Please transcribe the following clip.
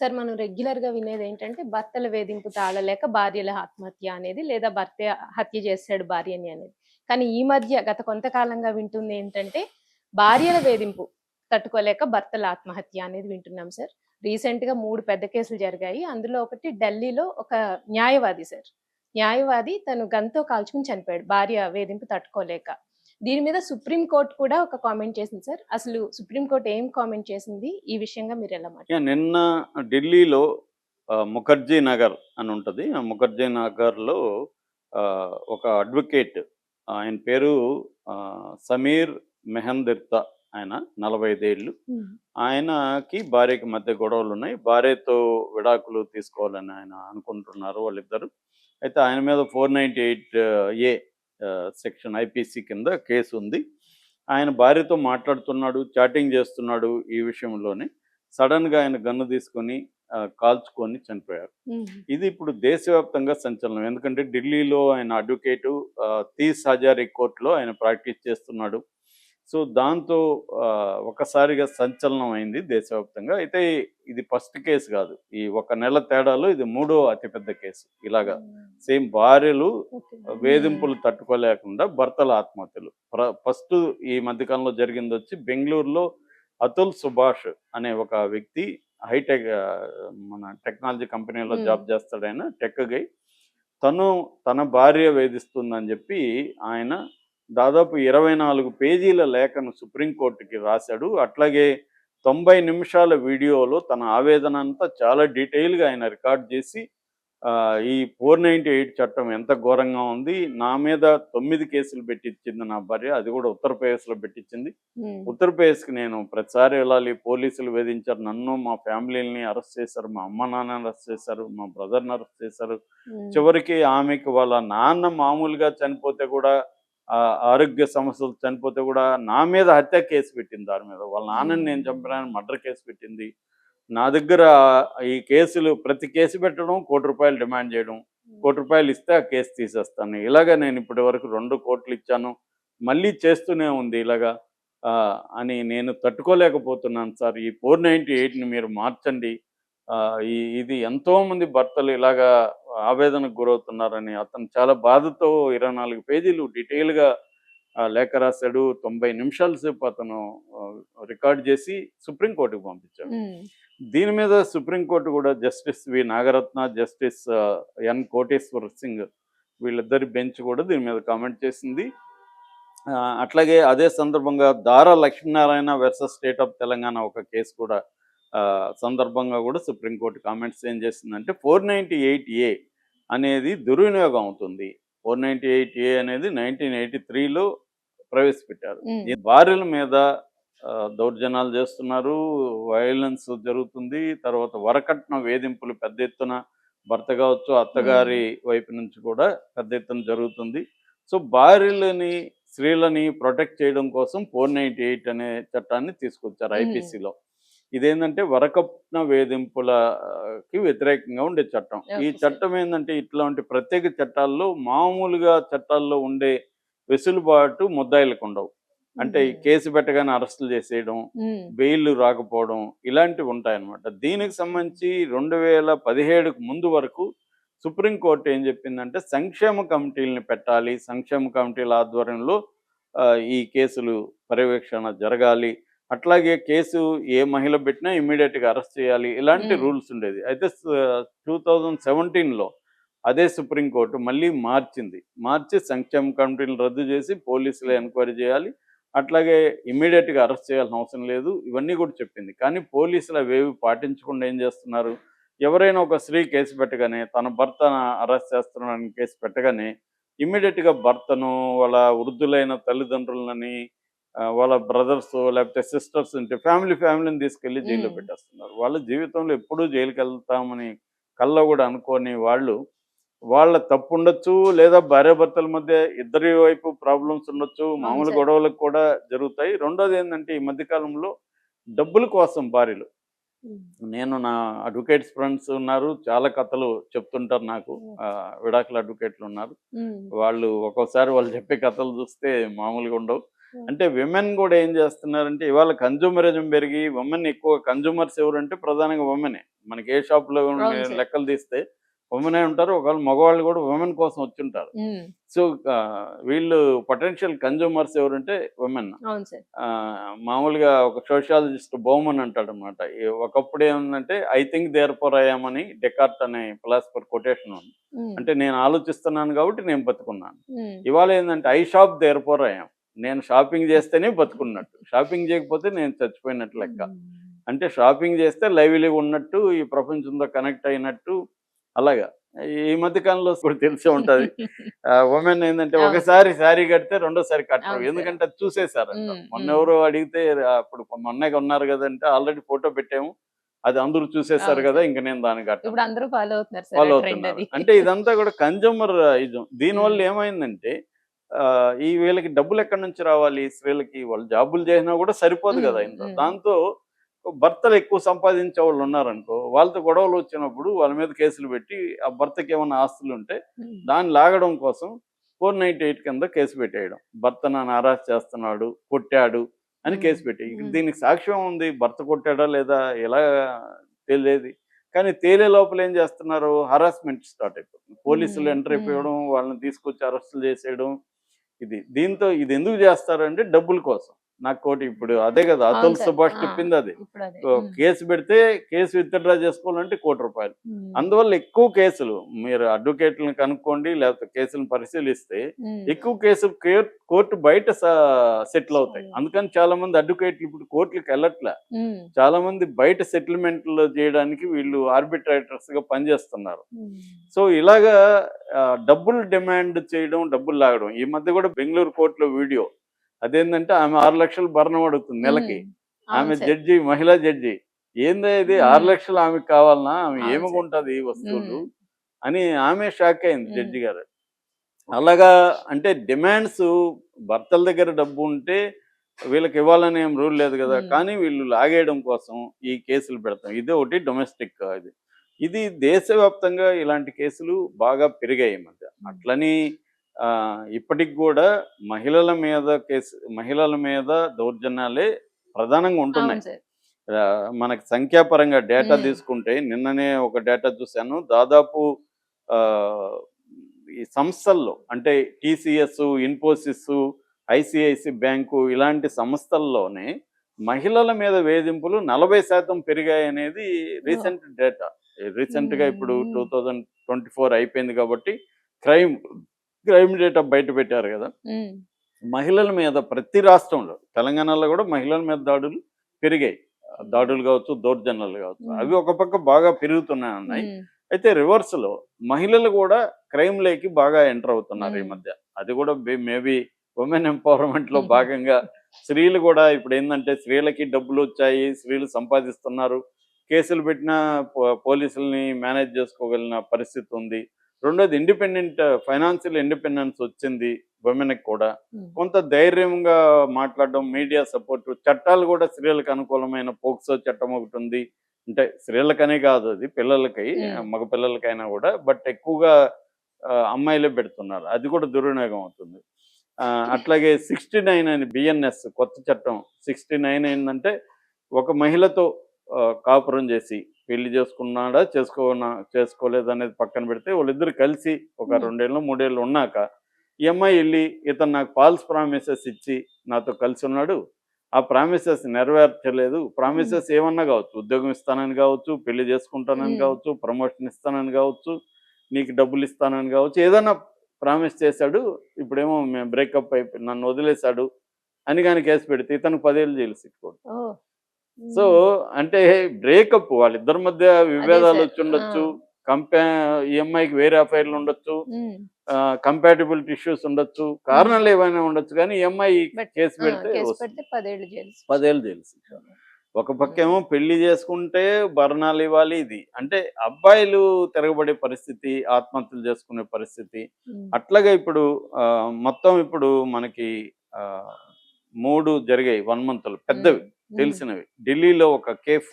Sir మనం రెగ్యులర్‌గా వినేదేంటంటే, భర్తల వేధింపు తాళలేక భార్యల ఆత్మహత్య అనేది, లేదా భర్తే హత్య చేసేసాడు భార్యని అనేది. కానీ ఈ మధ్య గత కొంతకాలంగా వింటుందేంటంటే, భార్యల వేధింపు తట్టుకోలేక భర్తల ఆత్మహత్య అనేది వింటున్నాం సార్. రీసెంట్‌గా 3 పెద్ద కేసులు జరిగాయి. అందులో ఒకటి ఢిల్లీలో ఒక న్యాయవాది సార్. న్యాయవాది తను గన్‌తో కాల్చుకొని చనిపోయాడు. భార్య వేధింపు తట్టుకోలేక. దీని మీద సుప్రీం కోర్ట్ కూడా ఒక కామెంట్ చేసింది సార్. అసలు సుప్రీం కోర్ట్ ఏం కామెంట్ చేసింది? ఈ విషయంగా మీరెలా నిన్న ఢిల్లీలో ముఖర్జీ నగర్ అని ఉంటది. ఆ ముఖర్జీ నగర్‌లో ఒక అడ్వకేట్ ఆయన పేరు సమీర్ మెహందిర్తా ఆయన 45 ఏళ్ళు. హ్మ్. ఆయనకి, భార్యకి మధ్య గొడవలున్నాయి. భార్యతో విడాకులు తీసుకోవాలని ఆయన అనుకుంటున్నారు వాళ్ళిద్దరు. అయితే ఆయన మీద 498 ఏ సెక్షన్ ఐపీసీ కింద కేసుంది. ఆయన భార్యతో మాట్లాడుతున్నాడు, చాటింగ్ చేస్తున్నాడు ఈ విషయంలోనే. సడెన్‌గా ఆయన గన్ను తీసుకొని కాల్చుకొని చనిపోయారు. హుహు. ఇది ఇప్పుడు దేశవ్యాప్తంగా సంచలనం. ఎందుకంటే ఢిల్లీలో ఆయన అడ్వకేటు 'తీస్ హజారీ' కోర్ట్‌లో ఆయన ప్రాక్టీస్ చేస్తున్నాడు. సో, దాంతో ఒక్కసారిగా సంచలనం అయింది దేశవ్యాప్తంగా. అయితే ఇది ఫస్ట్ కేసు కాదు. ఈ ఒక నెల తేడాలో ఇది మూడో అతిపెద్ద కేసు. ఇలాగా హ్మ్. సేమ్ భార్యలు ఓకే. వేధింపులు తట్టుకోలేకుండా భర్తల ఆత్మహత్యలు. ఫస్ట్ ఈ మధ్య కాలంలో జరిగిందొచ్చి బెంగుళూరులో అతుల్ సుభాష్ అనే ఒక వ్యక్తి హైటెక్ మన టెక్నాలజీ కంపెనీలో హ్మ్. జాబ్ చేస్తాడాయన టెక్ గై. తను తన భార్య వేధిస్తుందని చెప్పి ఆయన దాదాపు 24 పేజీల లేఖను సుప్రీంకోర్టుకి రాశాడు. అట్లాగే 90 నిమిషాల వీడియోలో తన ఆవేదన అంతా చాలా డీటెయిల్‌గా ఆయన రికార్డ్ చేసి ఈ 498 చట్టం ఎంత ఘోరంగా ఉంది. నా మీద 9 కేసులు పెట్టించింది నా భార్య. అది కూడా ఉత్తరప్రదేశ్‌లో పెట్టించింది. హ్మ్. ఉత్తరప్రదేశ్‌కి నేను ప్రతిసారి వెళ్ళాలి. పోలీసులు వేధించారు. నన్ను, మా ఫ్యామిలీలని అరెస్ట్ చేశారు. మా అమ్మ, నాన్నని అరెస్ట్ చేశారు. మా బ్రదర్‌ని అరెస్ట్ చేశారు. హ్మ్. చివరికి ఆమెకి వాళ్ళ నాన్న మామూలుగా చనిపోతే కూడా ఆరోగ్య సమస్యలు చనిపోతే కూడా నా మీద హత్య కేసు పెట్టింది దాని మీద. వాళ్ళ నాన్నని నేను చంపినానని మర్డర్ కేసు పెట్టింది. నా దగ్గర ఈ కేసులు ప్రతి కేసు పెట్టడం, ₹1,00,00,000 డిమాండ్ చేయడం. ₹1,00,00,000 ఇస్తే ఆ కేసు తీసేస్తాను. ఇలాగ నేను ఇప్పటి వరకు 2 కోర్టులు ఇచ్చాను. మళ్ళీ చేస్తూనే ఉంది ఇలాగా. అని నేను తట్టుకోలేకపోతున్నాను సార్. ఈ 498ని మీరు మార్చండి. ఇది ఎంతోమంది భర్తలు ఇలాగా ఆవేదనకు గురవుతున్నారని అతను చాలా బాధతో 24 పేజీలు డీటెయిల్‌గా లేఖ రాసాడు. 90 నిమిషాల సేపు అతను రికార్డ్ చేసి సుప్రీం కోర్ట్‌కి పంపించాడు. హ్మ్. దీని మీద సుప్రీంకోర్టు కూడా జస్టిస్ నాగరత్న, జస్టిస్ కోటేశ్వర్ సింగ్ వీళ్ళిద్దరి బెంచ్ కూడా దీని మీద కామెంట్ చేసింది. అట్లాగే అదే సందర్భంగా దారా Lakshminarayana versus state of Telangana ఒక కేసు కూడా సందర్భంగా కూడా సుప్రీంకోర్టు కామెంట్స్ ఏం చేసిందంటే 498 అనేది దుర్వినియోగం అవుతుంది. 498 అనేది 1983లో ప్రవేశపెట్టారు. హ్మ్. ఈ భార్యల మీద దౌర్జన్యాలు చేస్తున్నారు. వైలెన్స్ జరుగుతుంది. తర్వాత వరకట్న వేధింపులు పెద్ద ఎత్తున భర్త కావచ్చు, హ్మ్. అత్తగారి వైపు నుంచి కూడా పెద్ద ఎత్తున జరుగుతుంది. సో, భార్యలని, స్త్రీలని ప్రొటెక్ట్ చేయడం కోసం 498 అనే చట్టాన్ని తీసుకొచ్చారు హ్మ్. ఐపీసీలో. ఇదేందంటే వరకట్న వేధింపులకి వ్యతిరేకంగా ఉండే చట్టం. ఈ ఓకే సార్. చట్టం ఏందంటే ఇట్లాంటి ప్రత్యేక చట్టాల్లో మామూలుగా చట్టాల్లో ఉండే వెసులుబాటు ముద్దాయిలకుండవు. అంటే ఈ హుహు. కేసు పెట్టగానే అరెస్టులు చేసేయడం, హ్మ్. బెయిల్‌లు రాకపోవడం ఇలాంటివి ఉంటాయన్నమాట. దీనికి సంబంధించి 2017కు ముందు వరకు సుప్రీం కోర్ట్ ఏం చెప్పిందంటే సంక్షేమ కమిటీలని పెట్టాలి. సంక్షేమ కమిటీల ఆధ్వర్యంలో ఈ కేసులు పర్యవేక్షణ జరగాలి. అట్లాగే కేసు ఏ మహిళ పెట్టినా ఇమ్మీడియేట్‌గా అరెస్ట్ చేయాలి. ఇలాంటి హ్మ్. రూల్స్ ఉండేది. అయితే 2017లో అదే సుప్రీం కోర్ట్ మళ్ళీ మార్చింది. మార్చి సంక్షేమ కమిటీలను రద్దు చేసి పోలీసులే హ్మ్. ఎంక్వైరీ చేయాలి. అట్లాగే ఇమ్మీడియేట్‌గా అరెస్ట్ చేయాల్సిన అవసరం లేదు. ఇవన్నీ కూడా చెప్పింది. కానీ పోలీసులు అవేవి పాటించకుండా ఏం చేస్తున్నారు? ఎవరైనా ఒక స్త్రీ కేసు పెట్టగానే తన భర్త అరెస్ట్ చేస్తున్నాడని కేసు పెట్టగానే ఇమ్మీడియేట్‌గా భర్తను, వాళ్ళ వృద్ధులైన తల్లిదండ్రులని, వాళ్ళ బ్రదర్సో లేకపోతే సిస్టర్స్ ఉంటే ఫ్యామిలీని తీసుకెళ్ళి జైల్లో హ్మ్. పెట్టేస్తున్నారు. వాళ్ళ జీవితంలో ఎప్పుడూ జైలుకెళ్తామని కల్లో కూడా అనుకోని వాళ్ళు, వాళ్ళ తప్పుండొచ్చు, లేదా భార్యాభర్తల మధ్య ఇద్దరి వైపు ప్రాబ్లమ్స్ ఉండొచ్చు. అవును మామూలు సార్. గొడవలకు కూడా జరుగుతాయి. రెండోదేందంటే ఈ మధ్య కాలంలో డబ్బుల కోసం భార్యలు. హ్మ్. నేను నా అడ్వకేట్స్ ఫ్రెండ్స్ ఉన్నారు. చాలా కథలు చెప్తుంటారు నాకు. ఓకే. విడాకుల అడ్వకేట్లున్నారు. హ్మ్. వాళ్ళు ఒక్కోసారి వాళ్ళు చెప్పే కథలు చూస్తే మామూలుగా ఉండవు. హ్మ్. అంటే విమెన్ గూడా ఏం చేస్తున్నారంటే ఇవాళ కన్జ్యూమరిజం పెరిగి విమెన్ ఎక్కువ కన్జ్యూమర్స్ ఎవరంటే ప్రధానంగా విమెనే. మనకి ఏ షాప్ లో అవును సార్. లెక్కలు తీస్తే ఉమెన్ ఉంటారు, ఒకవేళ మగవాళ్ళు కూడా ఉమెన్ కోసం వచ్చుంటారు. ఉమ్, సో వీళ్ళు పొటెన్షియల్ కన్జ్యూమర్స్ ఎవరంటే ఉమెన్. అవును సార్. మామూలుగా ఒక సోషియాలజిస్ట్ బౌమన్ అంటాడు అనమాట. ఒకప్పుడు ఏముందంటే I think therefore I am అని డెకార్ట్ అనే ఫిలాసఫర్ కొటేషన్ ఉంది. ఉమ్, అంటే నేను ఆలోచిస్తున్నాను కాబట్టి నేను బతుకున్నాను. ఉమ్, ఇవాళ ఏంటంటే I shop therefore I am, నేను షాపింగ్ చేస్తేనే బతుకున్నట్టు, షాపింగ్ చేయకపోతే నేను చచ్చిపోయినట్టు లెక్క. అంటే షాపింగ్ చేస్తే లైవ్లీగా ఉన్నట్టు, ఈ ప్రపంచంతో కనెక్ట్ అయినట్టు. అలాగా ఈ మధ్య కాలంలో కూడా తెలిసే ఉంటది. ఉమెన్ ఏంటంటే అవును సార్. ఒకసారి శారీ కడితే రెండోసారి కట్టరు, అవును సార్. ఎందుకంటే అది చూసేసారంట. ఉమ్, మొన్న ఉమ్, ఎవరో అడిగితే అప్పుడు మొన్నే ఉన్నారు కదంటే ఆల్రెడీ ఫోటో పెట్టాము, అది అందరూ చూసేసారు అవును కదా, సార్. ఇంక నేను దాన్ని కట్టను. ఇప్పుడు అందరూ ఫాలో అవుతున్నారు సార్ ఫాలో ఆ ట్రెండ్ అవుతున్నారు. అది. అంటే ఇదంతా కూడా కన్జ్యూమర్ ఇజం. దీనివల్ల ఉమ్, ఏమైందంటే ఈ వీళ్ళకి డబ్బులు ఎక్కడి నుంచి రావాలి? స్త్రీలకి వాళ్ళు జాబులు చేసినా కూడా సరిపోదు ఉమ్, కదా ఇంత. ఉమ్, దాంతో భర్తలు ఎక్కువ సంపాదించే వాళ్ళు ఉన్నారనుకో, వాళ్ళతో గొడవలు వచ్చినప్పుడు వాళ్ళ మీద కేసులు పెట్టి, ఆ భర్తకి ఏమైనా ఆస్తులు ఉంటే ఉమ్, దాన్ని లాగడం కోసం 498 కింద కేసు పెట్టేయడం. భర్త నన్ను హరాస్ చేస్తున్నాడు, కొట్టాడు అని ఉమ్, కేసు పెట్టేయి. ఉమ్, దీనికి సాక్ష్యం ఉంది, భర్త కొట్టాడా లేదా ఎలా తెలియదు. కానీ తేలే లోపల ఏం చేస్తున్నారు, హరాస్మెంట్ స్టార్ట్ అయిపోతుంది. పోలీసులు ఉమ్, ఎంటర్ ఉమ్, అయిపోవడం, వాళ్ళని తీసుకొచ్చి అరెస్టులు చేసేయడం. దీంతో ఇది ఎందుకు చేస్తారంటే డబ్బుల కోసం. నాకోటి ఇప్పుడు అదే కదా అవును అతుల్ సార్. సుభాష్ ఆ, చెప్పింది అదే. ఇప్పుడు అదే. కేసు పెడితే కేసు విత్డ్రా చేసుకోవాలంటే ₹1,00,00,000. ఉమ్, అందువల్ల ఎక్కువ కేసులు మీరు అడ్వకేట్లను కనుక్కోండి, లేకపోతే కేసులను పరిశీలిస్తే ఉమ్, ఎక్కువ కేసులు కోర్టు బయట సెటిల్ అవుతాయి. అందుకని చాలా మంది అడ్వకేట్లు ఇప్పుడు కోర్టులకు వెళ్ళట్లే. ఉమ్, చాలా మంది బయట సెటిల్మెంట్లు చేయడానికి వీళ్ళు ఆర్బిట్రేటర్స్ గా పనిచేస్తున్నారు. ఉమ్, సో ఇలాగా డబ్బులు డిమాండ్ చేయడం, డబ్బులు లాగడం. ఈ మధ్య కూడా బెంగళూరు కోర్టులో వీడియో అదేంటంటే ఆమె 6 లక్షలు భరణం అడుగుతుంది నెలకి. ఉమ్, అవును ఆమె సార్. జడ్జి, మహిళా జడ్జి. ఏందో ఇది 6 ఉమ్, లక్షలు ఆమెకు కావాలనా, ఆమె అవును సార్. ఏమగుంటది ఈ వస్తువులు ఉమ్, అని ఆమె షాక్ అయింది ఉమ్, జడ్జి గారు. అలాగా అంటే డిమాండ్స్, భర్తల దగ్గర డబ్బు ఉంటే వీళ్ళకి ఇవ్వాలని ఏం రూల్ లేదు కదా, ఉమ్, కానీ వీళ్ళు లాగేయడం కోసం ఈ కేసులు పెడతాం. ఇది ఒకటి డొమెస్టిక్ ఇది. ఇది దేశవ్యాప్తంగా ఇలాంటి కేసులు బాగా పెరిగాయి ఈ మధ్య. అట్లని ఇప్పటికి కూడా మహిళల మీద దౌర్జన్యాలే ప్రధానంగా అవును ఉంటున్నాయి. సార్. మనకి సంఖ్యాపరంగా డేటా ఉమ్, తీసుకుంటే నిన్ననే ఒక డేటా చూశాను. దాదాపు ఆ, ఈ సంస్థల్లో అంటే టీసీఎస్, ఇన్ఫోసిస్, ఐసిఐసి బ్యాంకు ఇలాంటి సంస్థల్లోనే మహిళల మీద వేధింపులు 40% పెరిగాయనేది ఓ, రీసెంట్ డేటా. రీసెంట్గా ఇప్పుడు ఉమ్, 2024 అయిపోయింది కాబట్టి క్రైమ్ క్రైమ్ డేటా బయట పెట్టారు కదా. ఉమ్, మహిళల మీద ప్రతి రాష్ట్రంలో, తెలంగాణలో కూడా మహిళల మీద దాడులు పెరిగాయి. దాడులు కావచ్చు, దౌర్జన్యాలు కావచ్చు, ఉమ్, అవి ఒక పక్క బాగా పెరుగుతున్నాయి. ఉమ్, అయితే రివర్స్లో మహిళలు కూడా క్రైమ్ లేకి బాగా ఎంటర్ అవుతున్నారు ఈ ఉమ్, మధ్య. అది కూడా మేబీ ఉమెన్ ఎంపవర్మెంట్లో భాగంగా స్త్రీలు కూడా ఇప్పుడు ఏంటంటే స్త్రీలకి డబ్బులు వచ్చాయి, స్త్రీలు సంపాదిస్తున్నారు, కేసులు పెట్టిన పోలీసుల్ని మేనేజ్ చేసుకోగలిగిన పరిస్థితి ఉంది. రెండోది ఇండిపెండెంట్ ఫైనాన్షియల్ ఇండిపెండెన్స్ వచ్చింది ఉమెన్కి కూడా. ఉమ్, కొంత ధైర్యంగా మాట్లాడడం, మీడియా సపోర్టు, చట్టాలు కూడా స్త్రీలకు అనుకూలమైన పోక్సో చట్టం ఒకటి ఉంది. అంటే స్త్రీలకనే కాదు, అది పిల్లలకి, ఉమ్, మగ పిల్లలకైనా కూడా, బట్ ఎక్కువగా అమ్మాయిలే పెడుతున్నారు. అది కూడా దుర్వినియోగం అవుతుంది. అట్లాగే 69 అని బిఎన్ఎస్ కొత్త చట్టం 69 ఏంటంటే ఒక మహిళతో కాపురం చేసి పెళ్లి చేసుకున్నాడా చేసుకోలేదనేది పక్కన పెడితే వాళ్ళిద్దరు కలిసి ఒక ఉమ్, 2 ఏళ్ళు 3 ఏళ్ళు ఉన్నాక ఈ అమ్మాయి వెళ్ళి ఇతను నాకు ఫాల్స్ ప్రామిసెస్ ఇచ్చి నాతో కలిసి ఉన్నాడు, ఆ ప్రామిసెస్ నెరవేర్చలేదు. ఉమ్, ప్రామిసెస్ ఏమన్నా కావచ్చు, ఉద్యోగం ఇస్తానని కావచ్చు, పెళ్లి చేసుకుంటానని ఉమ్, కావచ్చు, ప్రమోషన్ ఇస్తానని కావచ్చు, నీకు డబ్బులు ఇస్తానని కావచ్చు, ఏదైనా ప్రామిస్ చేశాడు. ఇప్పుడేమో మేము బ్రేకప్ అయిపోయి నన్ను వదిలేశాడు అని కానీ కేసు పెడితే ఇతను 10 ఏళ్ళు జైలు శిక్ష పడుతుంది. ఓ, సో ఉమ్, అంటే బ్రేకప్ వాళ్ళిద్దరి మధ్య అదే విభేదాలు సార్. వచ్చి ఆ, ఉండొచ్చు, కంపా ఈ అమ్మాయికి వేరే అఫైర్లు ఉండొచ్చు, ఉమ్, కంపాటిబిలిటీ ఇష్యూస్ ఉండొచ్చు, ఉమ్, కారణాలు ఏమైనా ఉండొచ్చు, కానీ ఈ అమ్మాయి బట్ కేసు పెడితే కేసు వస్తుంది పెడితే 10 ఏళ్ళు జైలు శిక్ష. 10 ఏళ్ళు జైలు శిక్ష. ఒక పక్కేమో ఉమ్, పెళ్లి చేసుకుంటే భరణాలు ఇవ్వాలి ఇది. అంటే అబ్బాయిలు తిరగబడే పరిస్థితి, ఆత్మహత్యలు చేసుకునే పరిస్థితి. ఉమ్, అట్లాగే ఇప్పుడు మొత్తం ఇప్పుడు మనకి 3 జరిగాయి 1 మంత్లో పెద్దవి ఉమ్, ఉమ్, తెలిసినవి. ఢిల్లీలో ఒక కేఫ్